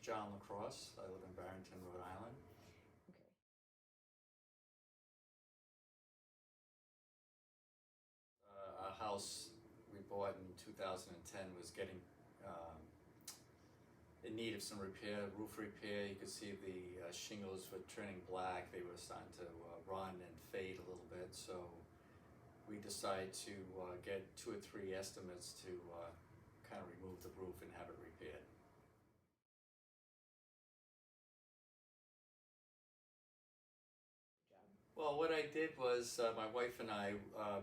John LaCross. I live in Barrington, Rhode Island. Our house we bought in 2010 was getting in need of some repair, roof repair. You could see the shingles were turning black. They were starting to run and fade a little bit. So we decided to get 2 or 3 estimates to kind of remove the roof and have it repaired. Well, what I did was my wife and I,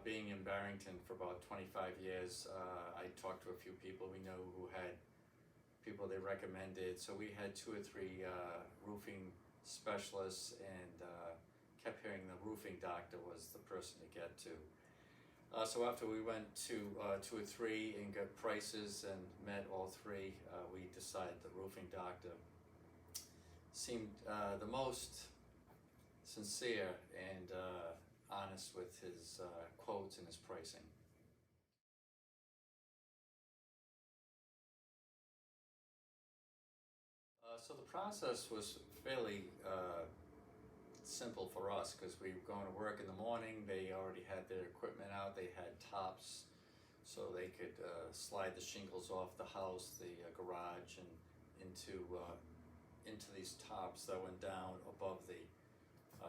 being in Barrington for about 25 years, I talked to a few people we know who had people they recommended. So we had 2 or 3 roofing specialists, and kept hearing the roofing doctor was the person to get to. So after we went to 2 or 3 and got prices and met all 3, we decided the roofing doctor seemed the most sincere and honest with his quotes and his pricing. So the process was fairly simple for us because we were going to work in the morning. They already had their equipment out. They had tops so they could slide the shingles off the house, the garage, and into these tops that went down above the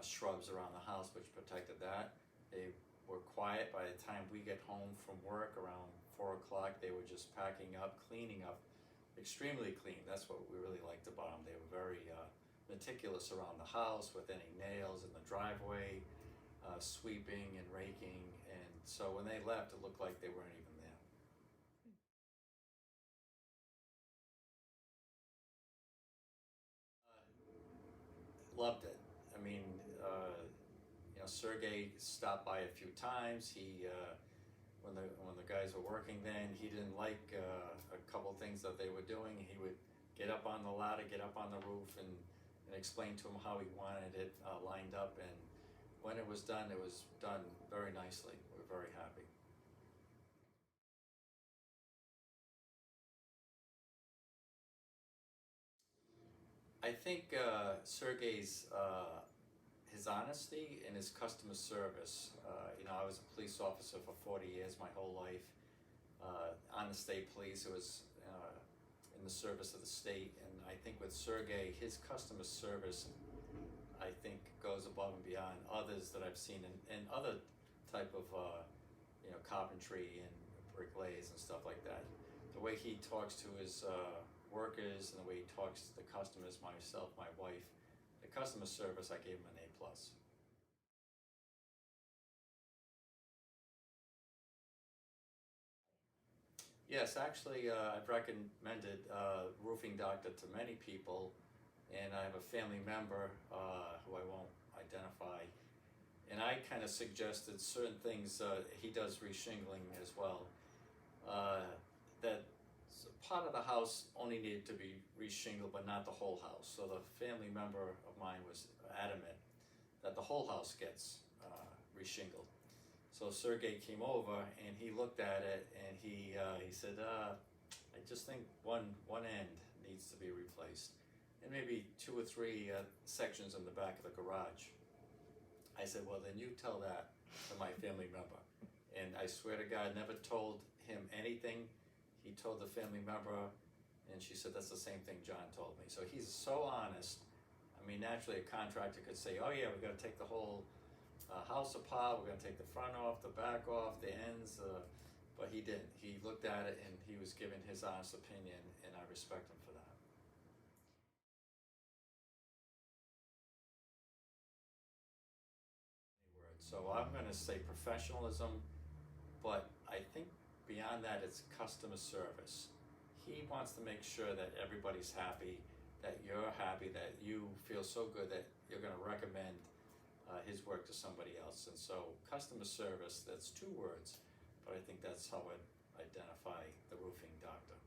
shrubs around the house, which protected that. They were quiet. By the time we get home from work around 4 o'clock, they were just packing up, cleaning up, extremely clean. That's what we really liked about them. They were very meticulous around the house with any nails in the driveway, sweeping and raking, and so when they left, it looked like they weren't even there. Loved it. I mean, Sergey stopped by a few times. He when the guys were working then, he didn't like a couple things that they were doing. He would get up on the ladder, get up on the roof, and explain to him how he wanted it lined up. And when it was done very nicely. We're very happy. I think Sergey's his honesty and his customer service. I was a police officer for 40 years, my whole life. On the state police, it was in the service of the state, and I think with Sergey, his customer service, I think, goes above and beyond others that I've seen in other type of carpentry and bricklayers and stuff like that. The way he talks to his workers and the way he talks to the customers, myself, my wife, the customer service, I gave him an A+. Yes, actually, I've recommended roofing doctor to many people, and I have a family member who I won't identify, and I kind of suggested certain things. He does reshingling as well. That part of the house only needed to be reshingled, but not the whole house. So the family member of mine was adamant that the whole house gets reshingled. So Sergey came over and he looked at it and he said, I just think one end needs to be replaced, and maybe 2 or 3 sections in the back of the garage. I said, well, then you tell that to my family member. And I swear to God, never told him anything. He told the family member, and she said, that's the same thing John told me. So he's so honest. I mean, naturally a contractor could say, oh yeah, we got to take the whole house apart, we're going to take the front off, the back off, the ends, but he didn't. He looked at it and he was giving his honest opinion, and I respect him for that. So I'm going to say professionalism, but I think beyond that it's customer service. He wants to make sure that everybody's happy, that you're happy, that you feel so good that you're going to recommend his work to somebody else. And so customer service, that's 2 words, but I think that's how I identify the roofing doctor.